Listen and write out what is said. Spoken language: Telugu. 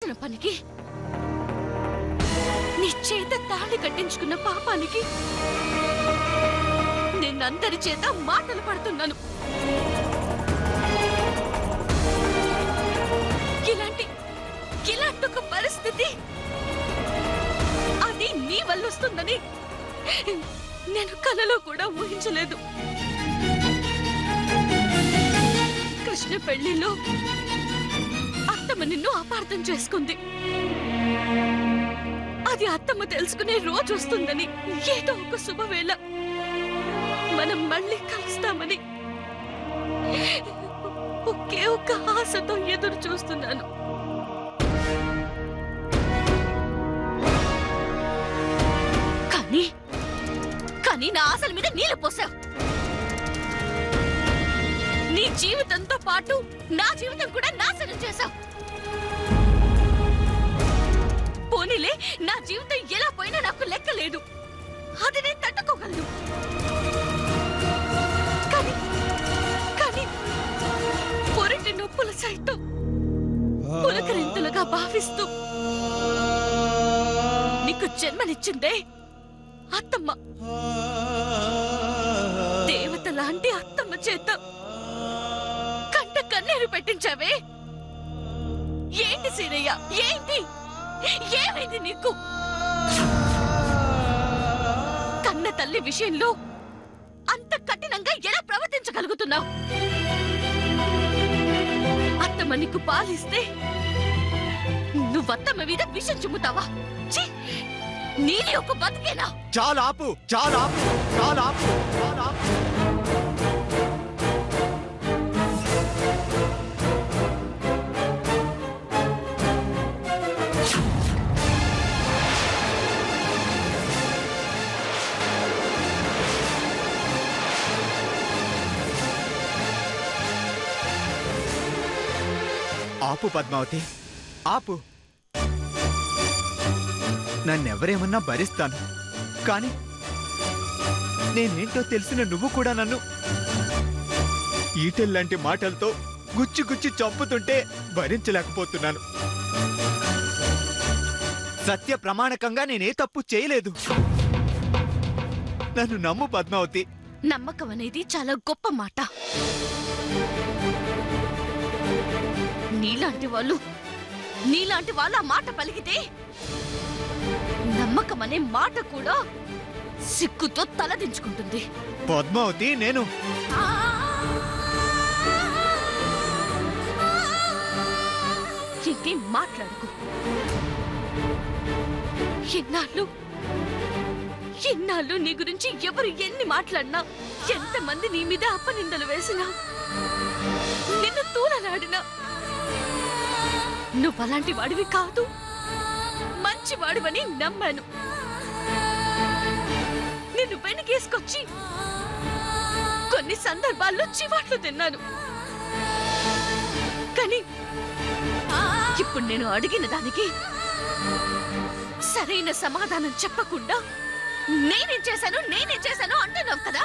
చేసిన పనికి, నీ చేత తాళి కట్టించుకున్న పాపానికి నేనందరి చేత మాటలు పడుతున్నాను. ఇలాంటి ఒక పరిస్థితి అది నీ వల్ల వస్తుందని నేను కలలో కూడా ఊహించలేదు. కృష్ణ పెళ్లిలో అత్తమ్మ నిన్ను అపార్థం చేసుకుంది. అది అత్తమ్మ తెలుసుకునే రోజు వస్తుందని, ఏదో ఒక శుభవేళ మనం మళ్ళీ కలుస్తామని ఒకే ఒక్క ఆశతో ఎదురు చూస్తున్నాను. కానీ నా ఆశల మీద నీళ్లు పోసావు. నీ జీవితంతో పాటు నా జీవితం కూడా నాశనం చేశావు. పోనీలే, నా జీవితం ఎలా పోయినా నాకు లెక్క లేదు, అది నేను తట్టుకోగలను. కానీ పొరటి నొప్పుల సైతం పులకరింతలుగా భావిస్తూ నీకు జన్మనిచ్చిందే అత్తమ్మ. దేవత లాంటి అత్తమ్మ చేత కంట కన్నీరు పెట్టించావే. ఏంటి సీనయ్య, ఏంటి, ఏమైంది నీకు? కన్న తల్లి విషయంలో అంత కఠినంగా ఎలా ప్రవర్తించగలుగుతున్నావు? అత్తమ్మ నీకు పాలిస్తే నువ్వత్తమ్మ మీద విషం చిమ్ముతావా? నీది ఒక బతికేనా? చాలా ఆపు, చాలా ఆపు, చాలా ఆపు, చాలా ఆపు. ఆపు పద్మావతి, ఆపు. నన్నెవరేమన్నా భరిస్తాను, కానీ నేనేంటో తెలిసిన నువ్వు కూడా నన్ను ఈటెల్లాంటి మాటలతో గుచ్చి గుచ్చి చంపుతుంటే భరించలేకపోతున్నాను. సత్య ప్రమాణకంగా నేనే తప్పు చేయలేదు. నన్ను నమ్ము పద్మావతి. నమ్మకం అనేది చాలా గొప్ప మాట. నీలాంటి వాళ్ళు ఆ మాట పలికితే నమ్మకం అనే మాట కూడా సిగ్గుతో తలదించుకుంటుంది. పద్మావతి, నేను ఇంకేం మాట్లాడుకో. ఎన్నాళ్ళు నీ గురించి ఎవరు ఎన్ని మాట్లాడినా, ఎంతమంది నీ మీద అపనిందలు వేసినా, నిన్ను తూలనాడినా, నువ్వలాంటి వాడివి కాదు, మంచి వాడివని నమ్మాను. నిన్ను వెనకేసుకొచ్చి కొన్ని సందర్భాల్లో చివాట్లు తిన్నాను. కానీ ఇప్పుడు నేను అడిగిన దానికి సరైన సమాధానం చెప్పకుండా నేనేం చేశాను అంటున్నావు కదా.